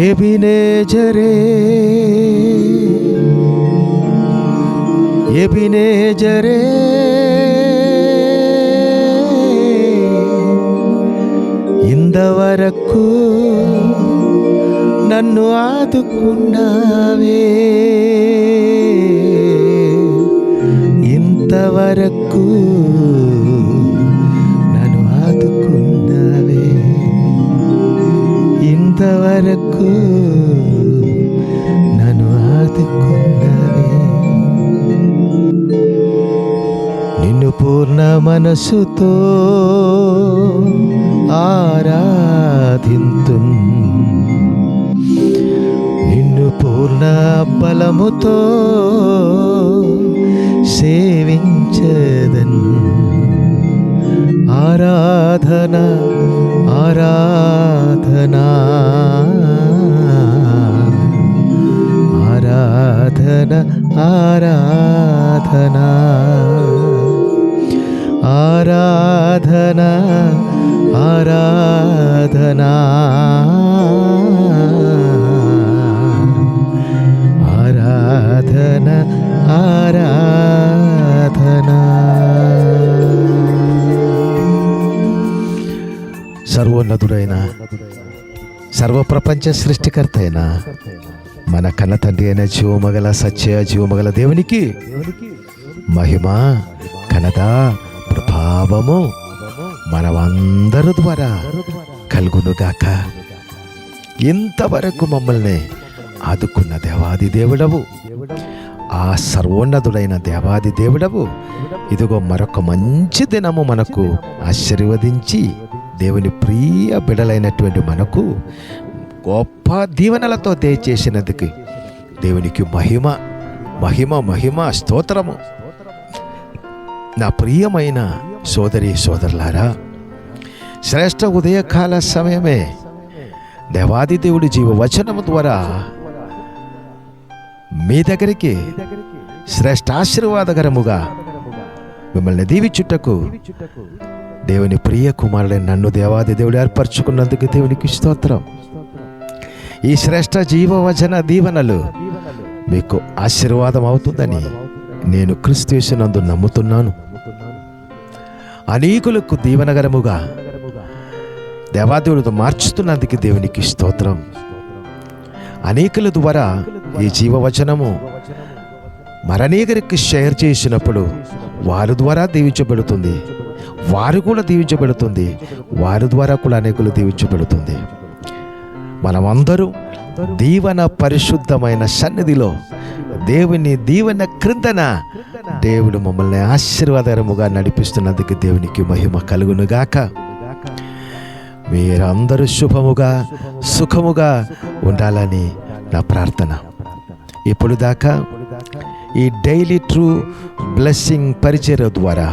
ఎబినేజరే ఎబినేజరే ఇంతవరకు నన్ను ఆదుకున్నావే, ఇంతవరకు నన్ను ఆదుకున్నావే, ఇంతవరకు నన్ను ఆదుకున్నావే. నిన్ను పూర్ణ మనసుతో ఆరాధింతున్, నిన్ను పూర్ణ బలముతో సేవించదన్. ఆరాధన ఆరాధన ఆరాధన ఆరాధన ఆరాధన ఆరాధన ఆరాధన ఆరాధన. సర్వోన్నతుడైన సర్వప్రపంచ సృష్టికర్త అయిన మన కన్న తండ్రి అయిన జీవమగల సత్య జీవమగల దేవునికి మహిమ ఘనత ప్రభావము మనమందరి ద్వారా కలుగునుగాక. ఇంతవరకు మమ్మల్ని ఆదుకున్న దేవాది దేవుడవు, ఆ సర్వోన్నతుడైన దేవాది దేవుడవు, ఇదిగో మరొక మంచి దినము మనకు ఆశీర్వదించి దేవుని ప్రియ బిడలైనటువంటి మనకు గొప్ప దీవెనలతో దయచేసినందుకు దేవునికి మహిమ మహిమ మహిమ స్తోత్రము. నా ప్రియమైన సోదరి సోదరులారా, శ్రేష్ఠ ఉదయకాల సమయమే దేవాది దేవుడి జీవవచనము ద్వారా మీ దగ్గరికి శ్రేష్ఠ ఆశీర్వాదకరముగా మిమ్మల్ని దీవించుటకు దేవుని ప్రియ కుమారుడైన నన్ను దేవాది దేవుడు ఏర్పరచుకున్నందుకు దేవునికి స్తోత్రం. ఈ శ్రేష్ఠ జీవవచన దీవెనలు మీకు ఆశీర్వాదం అవుతుందని నేను క్రీస్తు యేసునందు నమ్ముతున్నాను. అనేకులకు దీవెనకరముగా దేవాదేవుడితో మార్చుతున్నందుకు దేవునికి స్తోత్రం. అనేకుల ద్వారా ఈ జీవవచనము మరనేకరికి షేర్ చేసినప్పుడు వారి ద్వారా దీవించబడుతుంది, వారు కూడా దీవించబడుతుంది, వారి ద్వారా కూడా అనేకులు దీవించబడుతుంది. మనమందరూ దీవెన పరిశుద్ధమైన సన్నిధిలో దేవుని దీవెన క్రిందన దేవుడు మమ్మల్ని ఆశీర్వాదకరముగా నడిపిస్తున్నందుకు దేవునికి మహిమ కలుగునుగాక. మీరందరూ శుభముగా సుఖముగా ఉండాలని నా ప్రార్థన. ఇప్పుడు దాకా ఈ డైలీ ట్రూ బ్లెస్సింగ్ పరిచర్య ద్వారా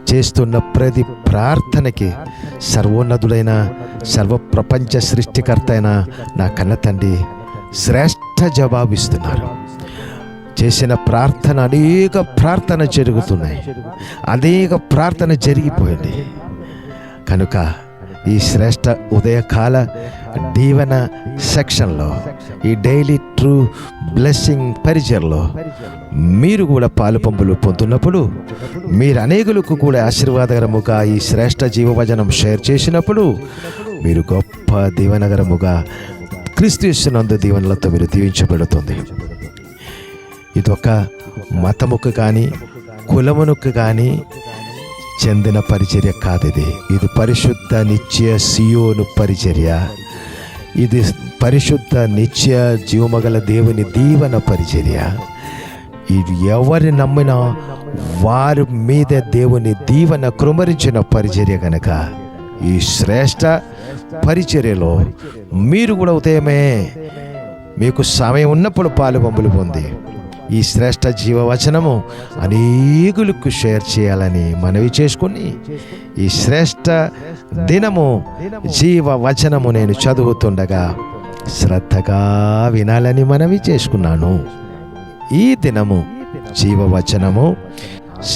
చేస్తున్న ప్రతి ప్రార్థనకి సర్వోన్నతుడైన సర్వప్రపంచ సృష్టికర్త అయిన నా కన్న తండ్రి శ్రేష్ఠ జవాబిస్తున్నారు. చేసిన ప్రార్థన అనేక ప్రార్థన జరుగుతున్నాయి, అనేక ప్రార్థన జరిగిపోయింది. కనుక ఈ శ్రేష్ఠ ఉదయకాల దీవెన సెక్షన్లో, ఈ డైలీ ట్రూ బ్లెస్సింగ్ పరిచర్లో మీరు కూడా పాలు పంపులు పొందుతున్నప్పుడు, మీరు అనేకులకు కూడా ఆశీర్వాదకరముగా ఈ శ్రేష్ఠ జీవవచనం షేర్ చేసినప్పుడు మీరు గొప్ప దీవెనకరముగా క్రీస్తు యేసునందు దీవెనలతో మీరు దీవించబడుతుంది. ఇదొక మతముకు కానీ కులమునకు కానీ చెందిన పరిచర్య కాదు. ఇది పరిశుద్ధ నిత్య సియోను పరిచర్య. ఇది పరిశుద్ధ నిత్య జీవమగల దేవుని దీవెన పరిచర్య. ఇది ఎవరి నమ్మినా వారి మీద దేవుని దీవెన కృమరించిన పరిచర్య కనుక ఈ శ్రేష్ఠ పరిచర్యలో మీరు కూడా ఉదయమే మీకు సమయం ఉన్నప్పుడు పాలు పంపులు పొంది ఈ శ్రేష్ఠ జీవవచనము అనేకులకు షేర్ చేయాలని మనవి చేసుకుని, ఈ శ్రేష్ఠ దినము జీవవచనము నేను చదువుతుండగా శ్రద్ధగా వినాలని మనవి చేసుకున్నాను. ఈ దినము జీవవచనము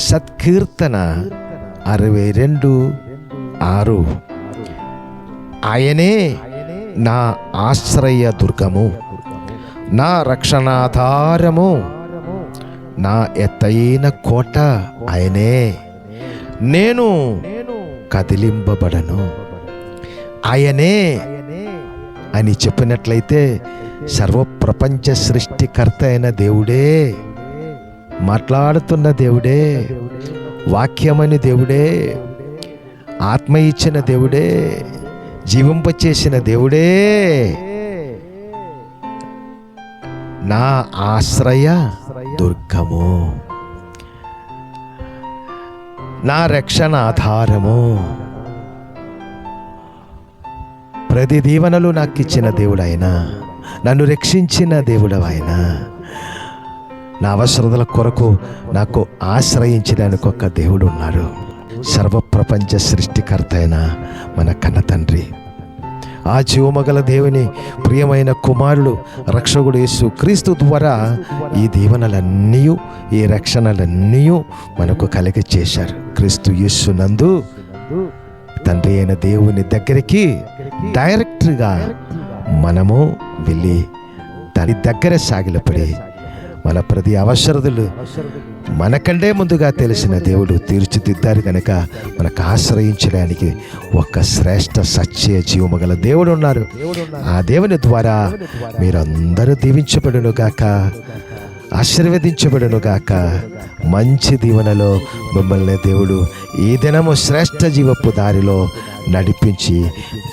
సత్కీర్తన 62:6. ఆయనే నా ఆశ్రయ దుర్గము, నా రక్షణాధారము, నా ఎత్తైన కోట ఆయనే. నేను కదిలింపబడను. ఆయనే అని చెప్పినట్లయితే సర్వప్రపంచ సృష్టికర్త అయిన దేవుడే, మాట్లాడుతున్న దేవుడే, వాక్యమని దేవుడే, ఆత్మ ఇచ్చిన దేవుడే, జీవింపచేసిన దేవుడే నా ఆశ్రయ దుర్గము, నా రక్షణ ఆధారము. ప్రతి దీవెనలు నాకు ఇచ్చిన దేవుడు ఆయన, నన్ను రక్షించిన దేవుడు ఆయన, నా అవసరతల కొరకు నాకు ఆశ్రయించడానికి ఒక దేవుడు ఉన్నారు. సర్వప్రపంచ సృష్టికర్త అయిన మన కన్న తండ్రి, ఆ జీవమగల దేవుని ప్రియమైన కుమారుడు రక్షకుడు యేసు క్రీస్తు ద్వారా ఈ దీవెనలన్నీ, ఈ రక్షణలన్నీ మనకు కలిగ చేశారు. క్రీస్తు యేసు నందు తండ్రి అయిన దేవుని దగ్గరికి డైరెక్ట్గా మనము వెళ్ళి దాని దగ్గర సాగిలపడి మన ప్రతి అవసరతలు మనకంటే ముందుగా తెలిసిన దేవుడు తీర్చిదిద్దారు కనుక మనకు ఆశ్రయించడానికి ఒక శ్రేష్ఠ సత్య జీవమగల దేవుడు ఉన్నారు. ఆ దేవుని ద్వారా మీరందరూ దీవించబడును గాక, ఆశీర్వదించబడును గాక. మంచి దీవెనలో మిమ్మల్ని దేవుడు ఈ దినము శ్రేష్ఠ జీవపు దారిలో నడిపించి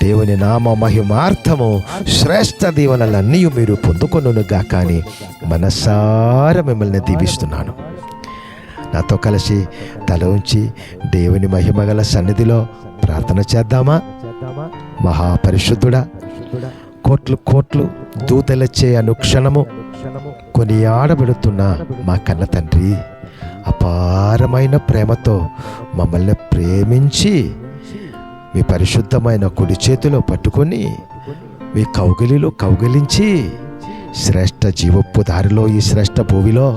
దేవుని నామ మహిమార్థము శ్రేష్ఠ దీవెనలన్నీ మీరు పొందుకొనును గాక అని మనసారా మిమ్మల్ని దీవిస్తున్నాను. నాతో కలిసి తల ఉంచి దేవుని మహిమగల సన్నిధిలో ప్రార్థన చేద్దామా? మహాపరిశుద్ధుడా, కోట్లు కోట్లు దూతలచ్చే అనుక్షణము కొనియాడబడుతున్న మా కన్న తండ్రి, అపారమైన ప్రేమతో మమ్మల్ని ప్రేమించి మీ పరిశుద్ధమైన కుడి చేతిలో పట్టుకొని మీ కౌగిలిలో కౌగిలించి శ్రేష్ఠ జీవపు దారిలో, ఈ శ్రేష్ఠ భూమిలో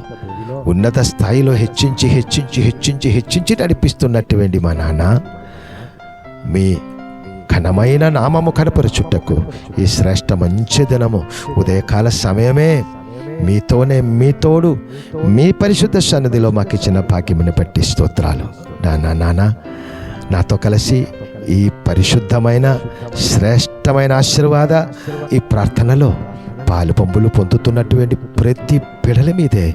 ఉన్నత స్థాయిలో హెచ్చించి హెచ్చించి హెచ్చించి హెచ్చించి నడిపిస్తున్నటువంటి మా నాన్న, మీ ఘనమైన నామము కనపరచుటకు ఈ శ్రేష్ఠ మంచి దినము ఉదయకాల సమయమే మీతోనే, మీ తోడు, మీ పరిశుద్ధ సన్నిధిలో మాకు ఇచ్చిన భాగ్యముని బట్టి స్తోత్రాలు. నాన్న నాతో కలిసి ఈ పరిశుద్ధమైన శ్రేష్టమైన ఆశీర్వాద ఈ ప్రార్థనలో పాలు పంపులు పొందుతున్నటువంటి ప్రతి బిడల మీదే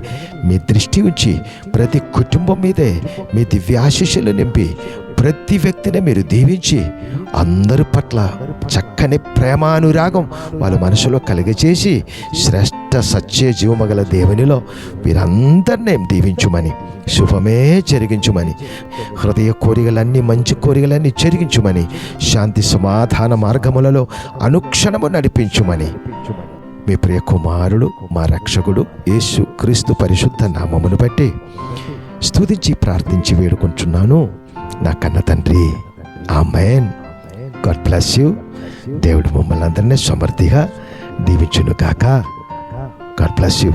మీ దృష్టి ఉంచి, ప్రతి కుటుంబం మీదే మీ దివ్యాశీస్సులు నింపి, ప్రతి వ్యక్తిని మీరు దీవించి, అందరి పట్ల చక్కని ప్రేమానురాగం వాళ్ళ మనసులో కలిగజేసి శ్రేష్ఠ సత్య జీవమగల దేవునిలో వీరందరినీ దీవించుమని, శుభమే జరిగించుమని, హృదయ కోరికలన్నీ, మంచి కోరికలన్నీ జరిగించుమని, శాంతి సమాధాన మార్గములలో అనుక్షణము నడిపించుమని మీ ప్రియ కుమారుడు మా రక్షకుడు యేసు క్రీస్తు పరిశుద్ధ నామమును బట్టి స్తుతించి ప్రార్థించి వేడుకుంటున్నాను నా కన్న తండ్రి. ఆమేన్. God bless you. దేవుడు మమ్మల్ని అందరినీ సమృద్ధిగా దీవించును గాక. God bless you.